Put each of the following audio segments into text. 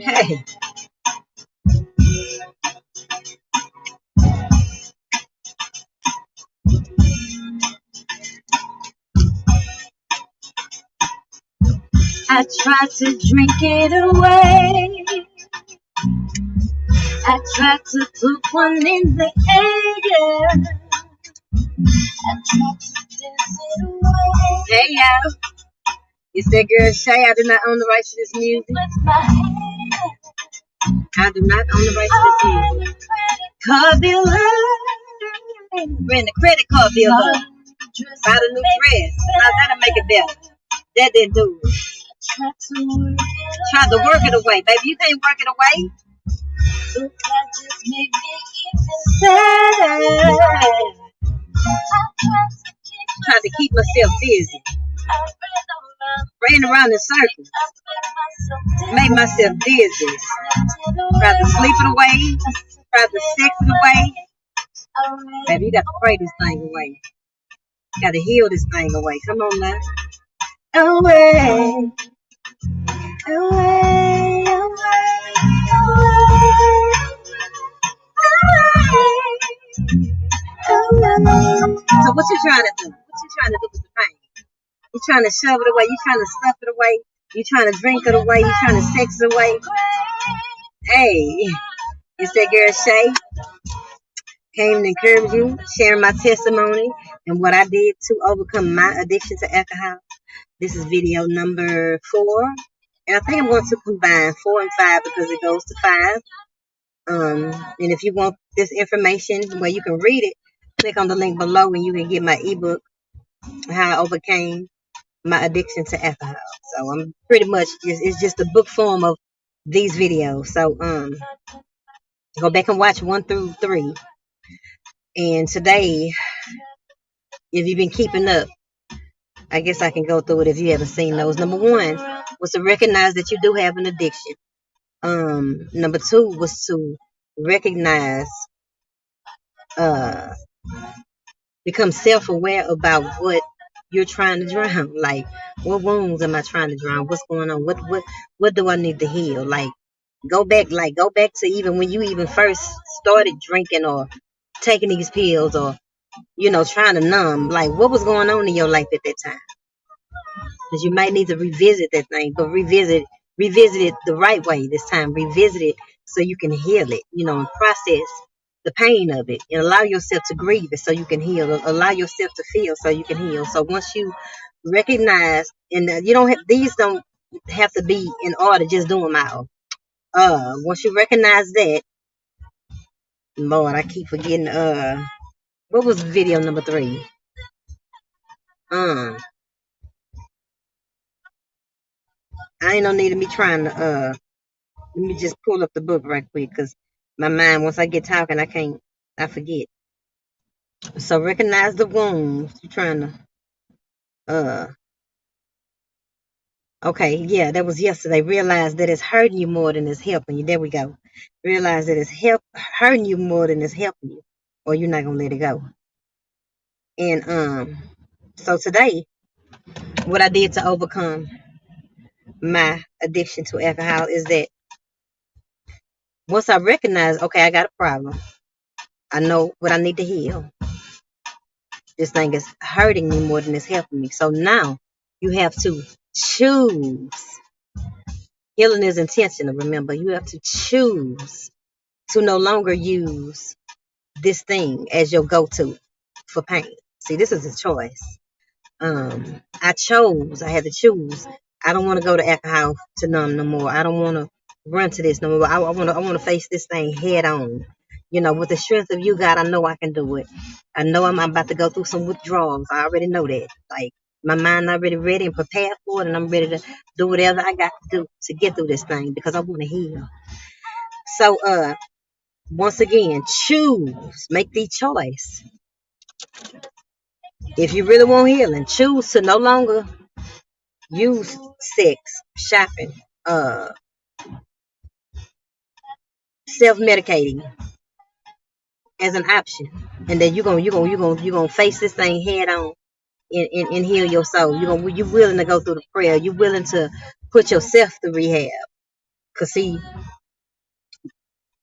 Hey. I tried to drink it away. I tried to put one in the air. I tried to dance it away. Hey y'all, it's that girl Shay. I do not own the rights to this music. I do not own the rights to this music. Car bill up. Bring the credit card bill up. Buy the new dress. Now that'll make it better. That didn't do it. Tried to work it away. Baby, you can't work it away. Tried to keep myself busy. Ran around in circles. Made myself dizzy. Tried to sleep it away. Tried to sex it away. Baby, you got to pray this thing away. You got to heal this thing away. Come on now. Away. Away, away, away. So what you trying to do? What you trying to do with the pain? You trying to shove it away? You trying to stuff it away? You trying to drink it away? You trying to sex it away? Hey, it's that girl Shay. Came to encourage you, sharing my testimony and what I did to overcome my addiction to alcohol. This is video number 4. And I think I'm going to combine 4 and 5 because it goes to 5. And if you want this information where you can read it, click on the link below and you can get my ebook, How I Overcame My Addiction to Alcohol. So I'm pretty much, it's just a book form of these videos. So go back and watch 1 through 3. And today, if you've been keeping up, I guess I can go through it if you haven't seen those. Number 1 was to recognize that you do have an addiction. Number 2 was to recognize, become self-aware about what you're trying to drown. Like, what wounds am I trying to drown? What's going on? What do I need to heal? Like, go back to even when you even first started drinking or taking these pills or, trying to numb. Like, what was going on in your life at that time? Because you might need to revisit that thing, but revisit it the right way this time. Revisit it so you can heal it, and process the pain of it and allow yourself to grieve it so you can heal. Allow yourself to feel so you can heal. So once you recognize, and these don't have to be in order, just do them out. Once you recognize that, Lord, I keep forgetting, what was video number 3? I ain't no need of me trying to, let me just pull up the book right quick, because my mind, once I get talking, I forget. So recognize the wounds. You're trying to, okay, yeah, that was yesterday. Realize that it's hurting you more than it's helping you. There we go. Realize that it's hurting you more than it's helping you, or you're not going to let it go. And, so today, what I did to overcome my addiction to alcohol is that once I recognize, okay, I got a problem. I know what I need to heal. This thing is hurting me more than it's helping me. So now you have to choose. Healing is intentional, remember. You have to choose to no longer use this thing as your go-to for pain. See, this is a choice. I had to choose. I don't want to go to alcohol to numb no more. I don't want to run to this no more. I want to face this thing head on. With the strength of you, God, I know I can do it. I know I'm about to go through some withdrawals. I already know that. Like, my mind already ready and prepared for it, and I'm ready to do whatever I got to do to get through this thing because I want to heal. So, once again, choose. Make the choice. If you really want healing, choose to no longer use sex, shopping, self-medicating as an option, and then you're gonna face this thing head on and heal your soul. You're willing to go through the prayer. You're willing to put yourself through rehab, Cause see,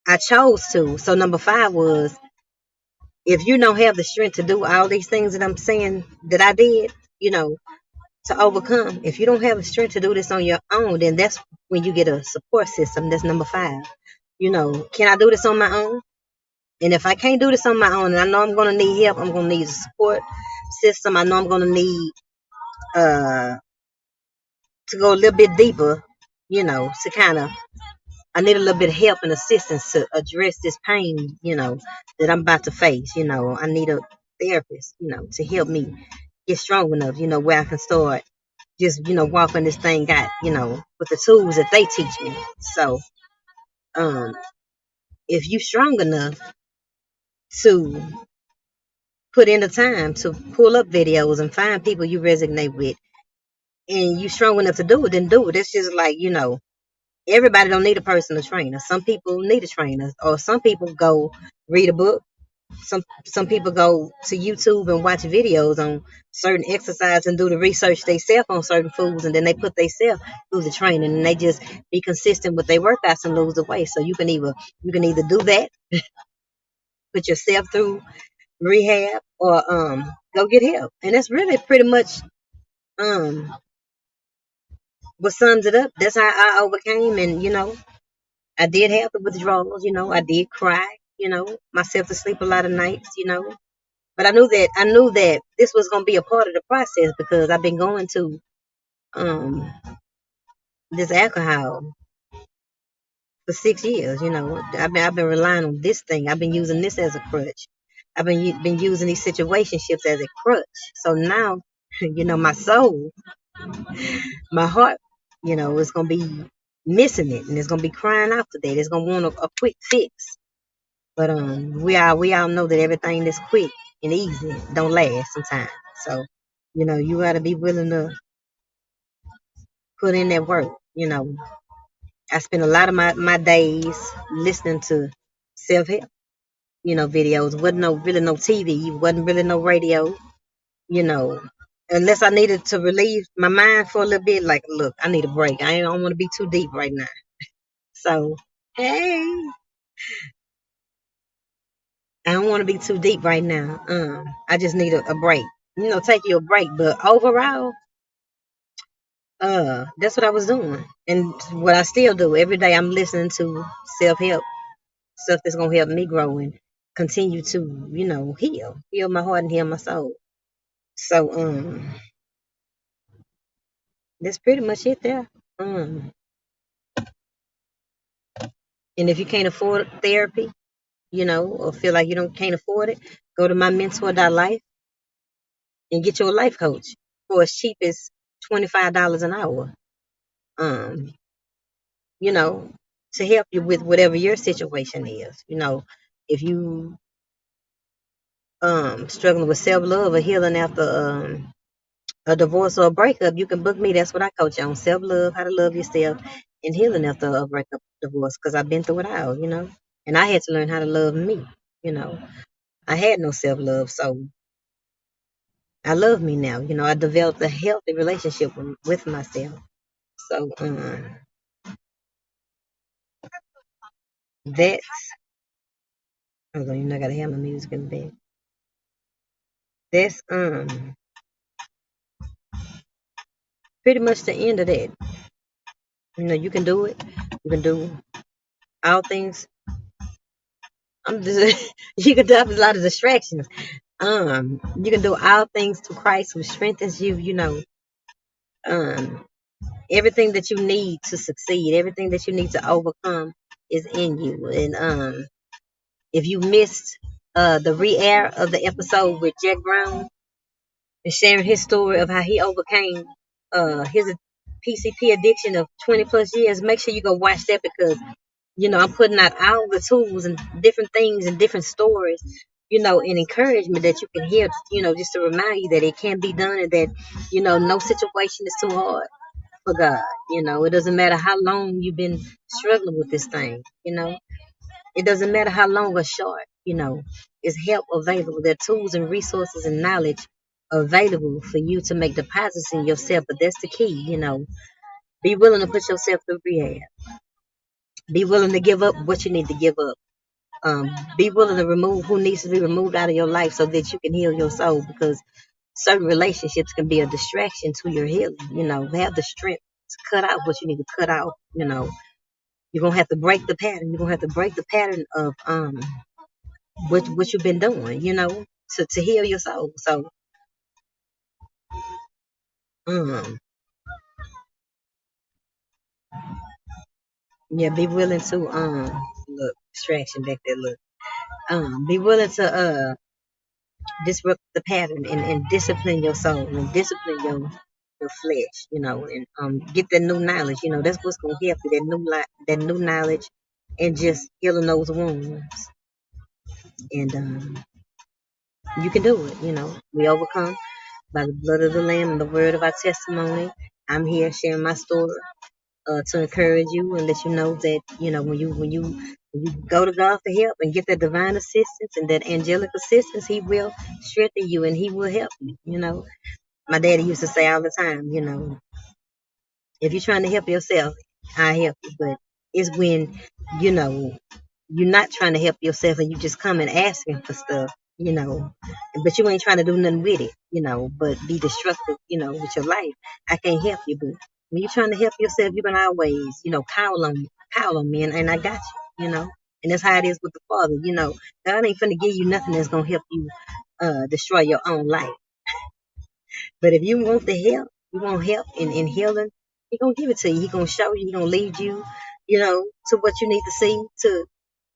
I chose to. So number 5 was, if you don't have the strength to do all these things that I'm saying that I did, you know, to overcome. If you don't have the strength to do this on your own, then that's when you get a support system. That's number 5. You know, can I do this on my own? And if I can't do this on my own, and I know I'm gonna need help, I'm gonna need a support system. I know I'm gonna need uh to go a little bit deeper, you know, to kind of, I need a little bit of help and assistance to address this pain, you know, that I'm about to face. You know, I need a therapist, you know, to help me get strong enough, you know, where I can start just, you know, walking this thing out, you know, with the tools that they teach me. So, um, if you strong enough to put in the time to pull up videos and find people you resonate with, and you strong enough to do it, then do it. It's just like, you know, everybody don't need a personal trainer. Some people need a trainer, or some people go read a book. Some people go to YouTube and watch videos on certain exercise and do the research themselves on certain foods, and then they put themselves through the training, and they just be consistent with their workouts and lose the weight. So you can either do that, put yourself through rehab, or go get help. And that's really pretty much um what sums it up. That's how I overcame. And you know, I did have the withdrawals, you know, I did cry, you know, myself to sleep a lot of nights, you know. But I knew that this was gonna be a part of the process, because I've been going to um this alcohol for 6 years, you know. I've been relying on this thing. I've been using this as a crutch. I've been using these situationships as a crutch. So now, you know, my soul, my heart, you know, is gonna be missing it, and it's gonna be crying out for that. It's gonna want a quick fix. But we all know that everything that's quick and easy don't last sometimes. So, you know, you gotta be willing to put in that work. You know, I spend a lot of my days listening to self help, you know, videos. Wasn't really no TV, wasn't really no radio, you know. Unless I needed to relieve my mind for a little bit, like, look, I need a break. I don't want to be too deep right now. So, hey, I don't want to be too deep right now. I just need a break. You know, take you a break. But overall, that's what I was doing, and what I still do every day. I'm listening to self help stuff that's gonna help me grow and continue to, you know, heal my heart and heal my soul. So, that's pretty much it there. Um, and if you can't afford therapy, you know, or feel like you don't can't afford it, go to my mentor.life and get your life coach for as cheap as $25 an hour. Um, you know, to help you with whatever your situation is. You know, if you struggling with self love or healing after a divorce or a breakup, you can book me. That's what I coach on: self love, how to love yourself, and healing after a breakup, divorce. Because I've been through it all, you know, and I had to learn how to love me. You know, I had no self love, so I love me now. You know, I developed a healthy relationship with myself. So that's, hold on, you know, I gotta have my music in the back. That's pretty much the end of that. You know, you can do it. You can do all things. I'm just you can do a lot of distractions. You can do all things through Christ who strengthens you. You know, um, everything that you need to succeed, everything that you need to overcome is in you. And if you missed the re-air of the episode with Jack Brown and sharing his story of how he overcame his PCP addiction of 20 plus years, make sure you go watch that, because you know, I'm putting out all the tools and different things and different stories, you know, and encouragement that you can hear, you know, just to remind you that it can be done, and that, you know, no situation is too hard for God. You know, it doesn't matter how long you've been struggling with this thing, you know, it doesn't matter how long or short, you know, is help available. There are tools and resources and knowledge available for you to make deposits in yourself. But that's the key, you know, be willing to put yourself through rehab. Be willing to give up what you need to give up. Be willing to remove who needs to be removed out of your life so that you can heal your soul, because certain relationships can be a distraction to your healing. Have the strength to cut out what you need to cut out. You're gonna have to break the pattern. You're gonna have to break the pattern of what you've been doing, to heal your soul. So um yeah, be willing to look, distraction back there, look. Be willing to disrupt the pattern, and discipline your soul, and discipline your flesh, and get that new knowledge. That's what's gonna help you, that new knowledge, and just healing those wounds. And you can do it. We overcome by the blood of the Lamb and the word of our testimony. I'm here sharing my story to encourage you and let you know that when you go to God for help and get that divine assistance and that angelic assistance, He will strengthen you and He will help you. My daddy used to say all the time, if you're trying to help yourself, I help you. But it's when you know you're not trying to help yourself and you just come and asking for stuff, but you ain't trying to do nothing with it, but be destructive, with your life. I can't help you, but when you're trying to help yourself, you can always, call on me, and I got you, and that's how it is with the Father, God ain't finna give you nothing that's gonna help you destroy your own life. But if you want the help, you want help in healing, He gonna give it to you. He gonna show you. He gonna lead you, to what you need to see.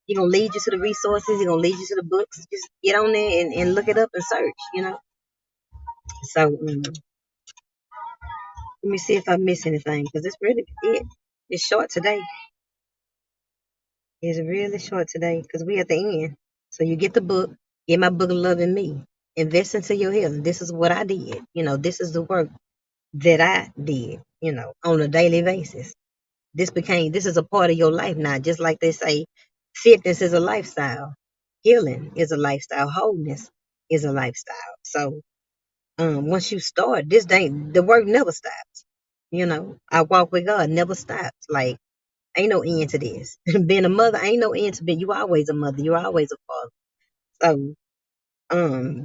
He gonna lead you to the resources. He gonna lead you to the books. Just get on there and look it up and search. So let me see if I miss anything, because it's really it. It's short today. It's really short today because we at the end. So you get the book. Get my book of Love and Me. Invest into your healing. This is what I did. This is the work that I did. On a daily basis. This is a part of your life now. Just like they say, fitness is a lifestyle. Healing is a lifestyle. Wholeness is a lifestyle. So once you start, this day, the work never stops. I walk with God never stops. Like, ain't no end to this. Being a mother, ain't no end to being. You always a mother. You're always a father. So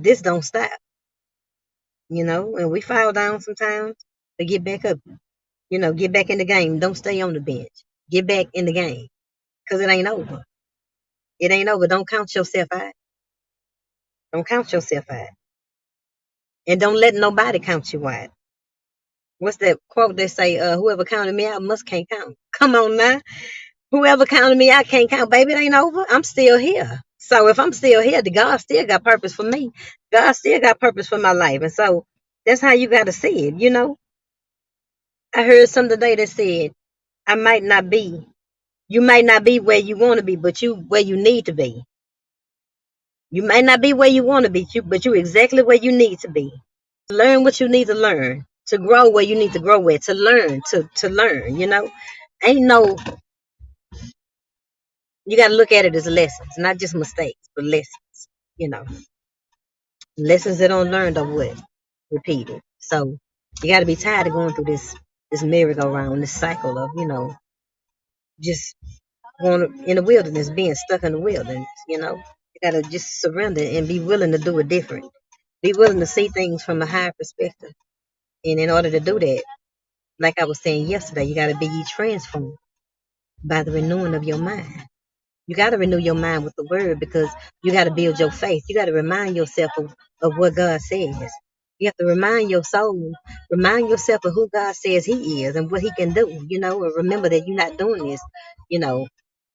this don't stop. And we fall down sometimes, but get back up. Get back in the game. Don't stay on the bench. Get back in the game, because it ain't over. It ain't over. Don't count yourself out. Don't count yourself out. And don't let nobody count you out. What's that quote that say, whoever counted me out must can't count? Come on now. Whoever counted me out can't count. Baby, it ain't over. I'm still here. So if I'm still here, the God still got purpose for me. God still got purpose for my life. And so that's how you got to see it. I heard something today that said, I might not be, you might not be where you want to be, but you where you need to be. You might not be where you want to be, but you exactly where you need to be. Learn what you need to learn, to grow where you need to grow with, to learn, to learn, Ain't no, you got to look at it as lessons, not just mistakes, but lessons, you know, lessons that don't learn are what? Repeated. So you got to be tired of going through this merry-go-round, this cycle of, just going in the wilderness, being stuck in the wilderness. You got to just surrender and be willing to do it different. Be willing to see things from a higher perspective. And in order to do that, like I was saying yesterday, you got to be transformed by the renewing of your mind. You got to renew your mind with the word, because you got to build your faith. You got to remind yourself of what God says. You have to remind your soul, remind yourself of who God says He is and what He can do, and remember that you're not doing this, you know,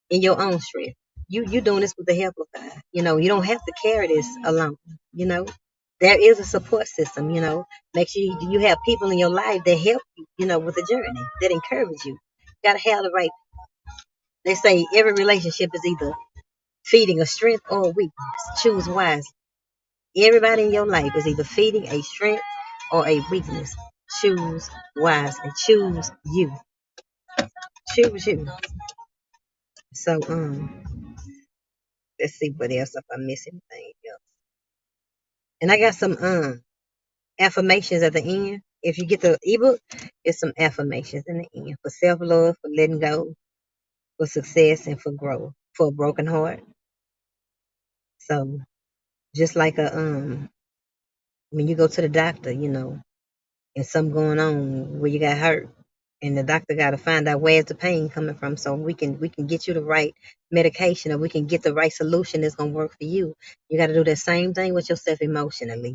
in your own strength. You doing this with the help of God. You don't have to carry this alone, you know. There is a support system, Make sure you have people in your life that help you, with the journey, that encourage you. You gotta have the right. They say every relationship is either feeding a strength or a weakness. Choose wisely. Everybody in your life is either feeding a strength or a weakness. Choose wisely. Choose you. Choose you. So let's see what else if I miss anything else. And I got some affirmations at the end. If you get the ebook, it's some affirmations in the end for self love, for letting go, for success and for growth, for a broken heart. So just like when you go to the doctor, and something going on where you got hurt, and the doctor got to find out where's the pain coming from, so we can get you the right medication, or we can get the right solution that's gonna work for you. You got to do the same thing with yourself emotionally.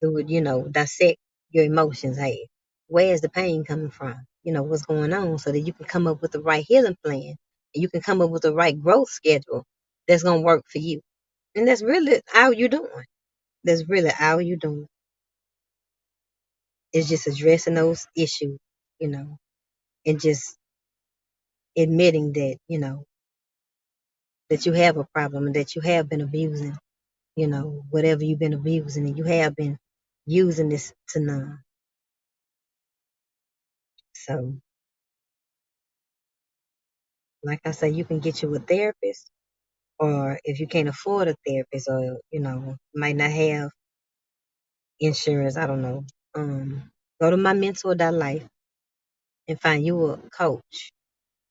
Do it. Dissect your emotions. Hey, where's the pain coming from? What's going on, so that you can come up with the right healing plan, and you can come up with the right growth schedule that's gonna work for you. And that's really all you doing. That's really all you doing. Is just addressing those issues, you know, and just admitting that, that you have a problem and that you have been abusing, whatever you've been abusing, and you have been using this to numb. So, like I say, you can get you a therapist, or if you can't afford a therapist, or, might not have insurance, I don't know, go to my mentor.life and find you a coach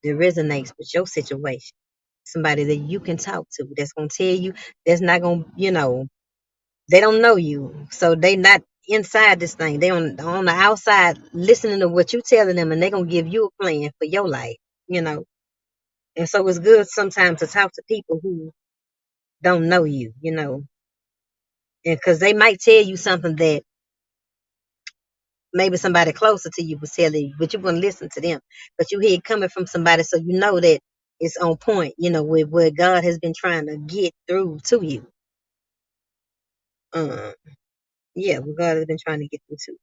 that resonates with your situation. Somebody that you can talk to, that's gonna tell you, that's not gonna, they don't know you, so they not inside this thing. They on the outside listening to what you telling them, and they gonna give you a plan for your life, you know. And so it's good sometimes to talk to people who don't know you, and because they might tell you something that maybe somebody closer to you was telling you, but you're gonna listen to them. But you hear it coming from somebody, so you know that it's on point, with what God has been trying to get through to you. Um, yeah, what God has been trying to get through to.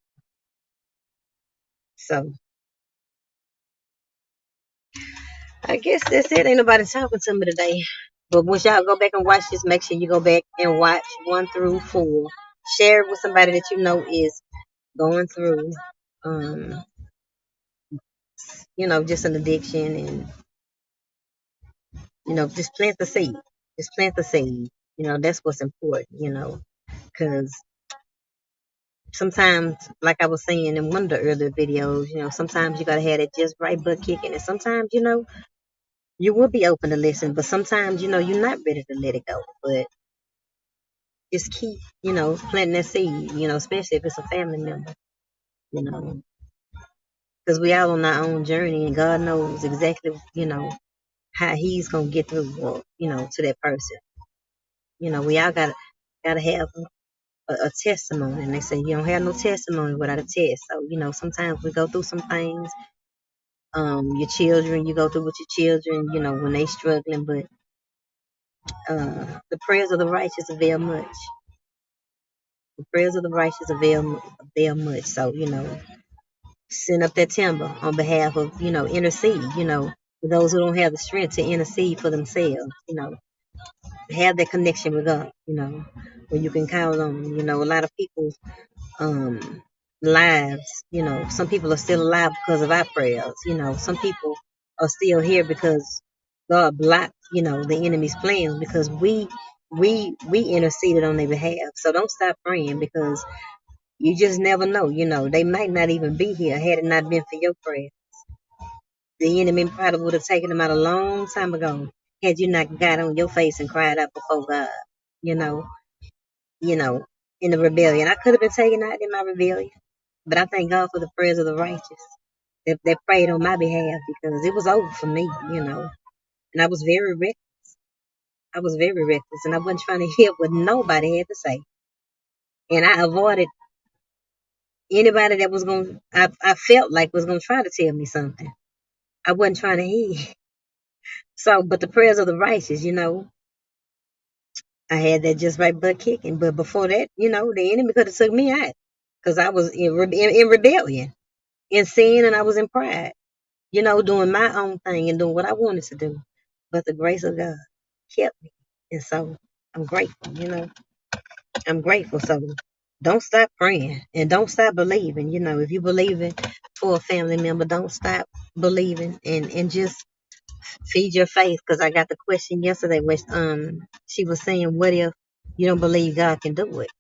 So I guess that's it. Ain't nobody talking to me today. But once y'all go back and watch this, make sure you go back and watch 1 through 4. Share it with somebody that you know is going through, um, just an addiction, and just plant the seed. Just plant the seed. That's what's important. Because sometimes, like I was saying in one of the earlier videos, sometimes you gotta have that just right butt kicking, and sometimes, you will be open to listen, but sometimes, you're not ready to let it go. But just keep, planting that seed, especially if it's a family member, you know, because we all on our own journey, and God knows exactly, how He's gonna get through, to that person. We all gotta have a testimony, and they say you don't have no testimony without a test. So, sometimes we go through some things. Your children, you go through with your children, when they struggling, but the prayers of the righteous avail much. The prayers of the righteous avail much. So, send up that timber on behalf of, intercede, for those who don't have the strength to intercede for themselves, have that connection with God, where you can call on, a lot of people's um lives, some people are still alive because of our prayers, some people are still here because God blocked, the enemy's plans, because we interceded on their behalf. So don't stop praying, because you just never know, they might not even be here had it not been for your prayer. The enemy probably would have taken them out a long time ago had you not got on your face and cried out before God, you know, you know, in the rebellion. I could have been taken out in my rebellion, but I thank God for the prayers of the righteous that prayed on my behalf, because it was over for me, and I was very reckless. I was very reckless, and I wasn't trying to hear what nobody had to say. And I avoided anybody that was going, I felt like was going to try to tell me something. I wasn't trying to hear. So, but the prayers of the righteous, I had that just right butt kicking. But before that, the enemy could have took me out, because I was in rebellion, in sin, and I was in pride, doing my own thing and doing what I wanted to do. But the grace of God kept me. And so I'm grateful, I'm grateful. So don't stop praying and don't stop believing. If you believe in for a family member, don't stop believing, and just feed your faith. Because I got the question yesterday, which she was saying, what if you don't believe God can do it?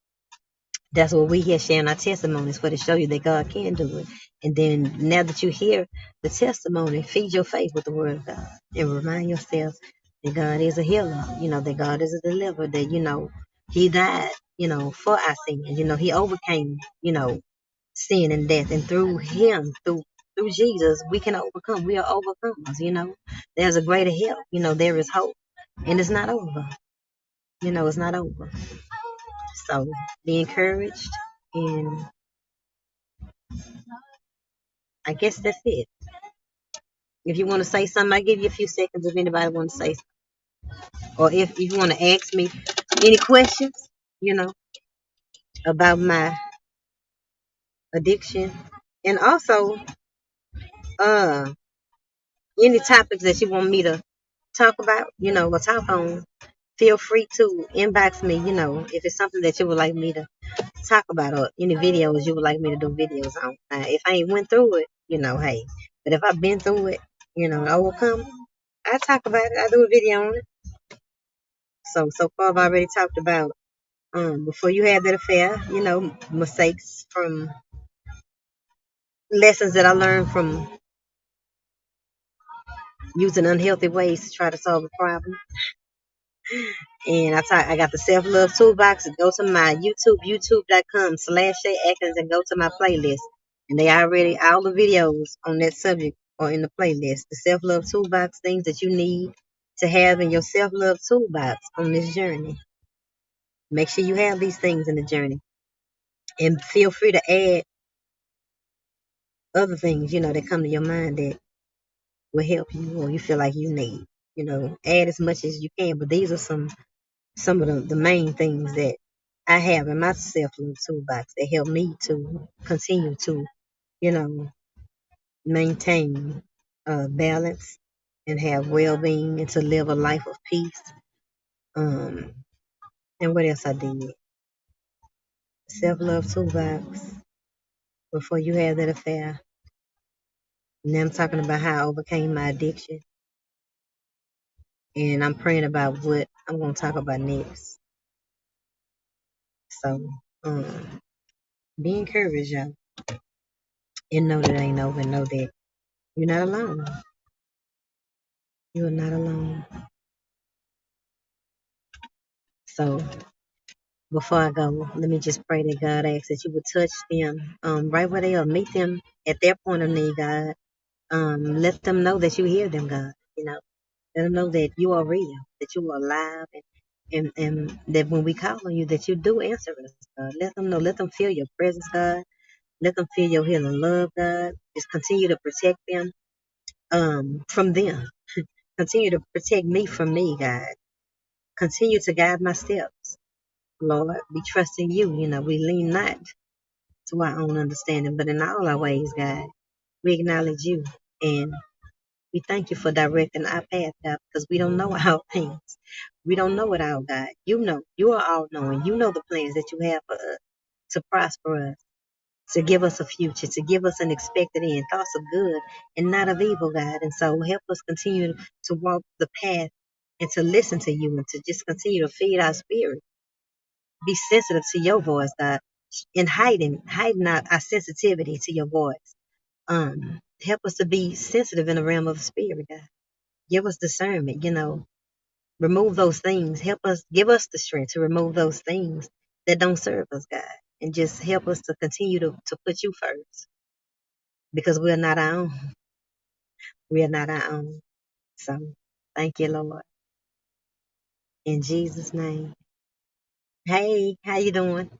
That's what we here sharing our testimonies for, to show you that God can do it. And then now that you hear the testimony, feed your faith with the word of God and remind yourself that God is a healer, that God is a deliverer, that, he died, for our sin. He overcame, sin and death. And through him, through Jesus, we can overcome. We are overcomers. There's a greater help. There is hope. And it's not over. It's not over. So be encouraged, and I guess that's it. If you want to say something, I give you a few seconds if anybody want to say something. Or if you want to ask me any questions, you know, about my addiction. And also, uh any topics that you want me to talk about, or talk on, feel free to inbox me, if it's something that you would like me to talk about, or any videos you would like me to do videos on. If I ain't went through it, hey. But if I've been through it, and overcome, I talk about it. I do a video on it. So far I've already talked about before you had that affair, mistakes from lessons that I learned from using unhealthy ways to try to solve a problem. And I got the self love toolbox. Go to my YouTube, youtube.com/Shay Atkins, and go to my playlist. And they already all the videos on that subject are in the playlist. The self love toolbox, things that you need to have in your self love toolbox on this journey. Make sure you have these things in the journey. And feel free to add other things, that come to your mind that will help you or you feel like you need. Add as much as you can. But these are some of the main things that I have in my self-love toolbox that help me to continue to, you know, maintain balance and have well-being and to live a life of peace. Um, and what else I did? Self-love toolbox before you had that affair. Now I'm talking about how I overcame my addiction. And I'm praying about what I'm going to talk about next. So, be encouraged, y'all. And know that it ain't over. Know that you're not alone. You are not alone. So, before I go, let me just pray that God asks that you would touch them right where they are. Meet them at their point of need, God. Let them know that you hear them, God. Let them know that you are real, that you are alive, and that when we call on you, that you do answer us, God. Let them know. Let them feel your presence, God. Let them feel your healing love, God. Just continue to protect them from them. Continue to protect me from me, God. Continue to guide my steps, Lord. We trust in you. We lean not to our own understanding, but in all our ways, God, we acknowledge you. And we thank you for directing our path, God, because we don't know all things. We don't know it all, God. You know. You are all knowing. You know the plans that you have for us to prosper us, to give us a future, to give us an expected end, thoughts of good and not of evil, God. And so help us continue to walk the path and to listen to you and to just continue to feed our spirit. Be sensitive to your voice, God, and hiding our sensitivity to your voice. Help us to be sensitive in the realm of the spirit, God. Give us discernment, remove those things. Help us, give us the strength to remove those things that don't serve us, God. And just help us to continue to put you first because we're not our own. We are not our own. So thank you, Lord. In Jesus' name. Hey, how you doing?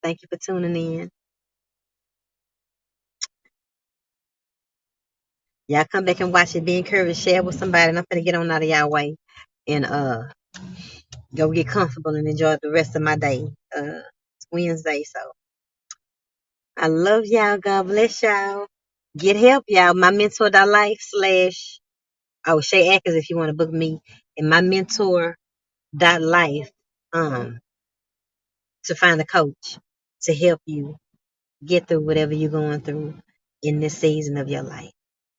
Thank you for tuning in. Y'all come back and watch it. Be encouraged. Share with somebody. And I'm gonna get on out of y'all way and go get comfortable and enjoy the rest of my day. It's Wednesday, so I love y'all. God bless y'all. Get help, y'all. My mentor.life / Shay Atkins if you want to book me, and my mentor.life to find a coach to help you get through whatever you're going through in this season of your life.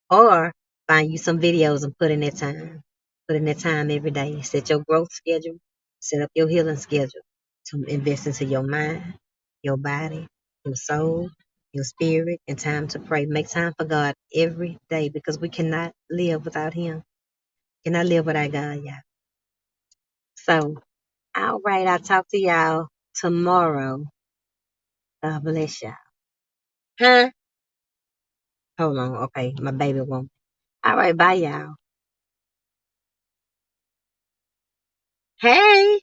Or find you some videos and put in that time. Put in that time every day. Set your growth schedule. Set up your healing schedule to invest into your mind, your body, your soul, your spirit, and time to pray. Make time for God every day because we cannot live without Him. Cannot live without God, y'all. So, all right, I'll talk to y'all tomorrow. God bless y'all. Huh? Hold on. Okay, my baby won't. All right, bye, y'all. Hey.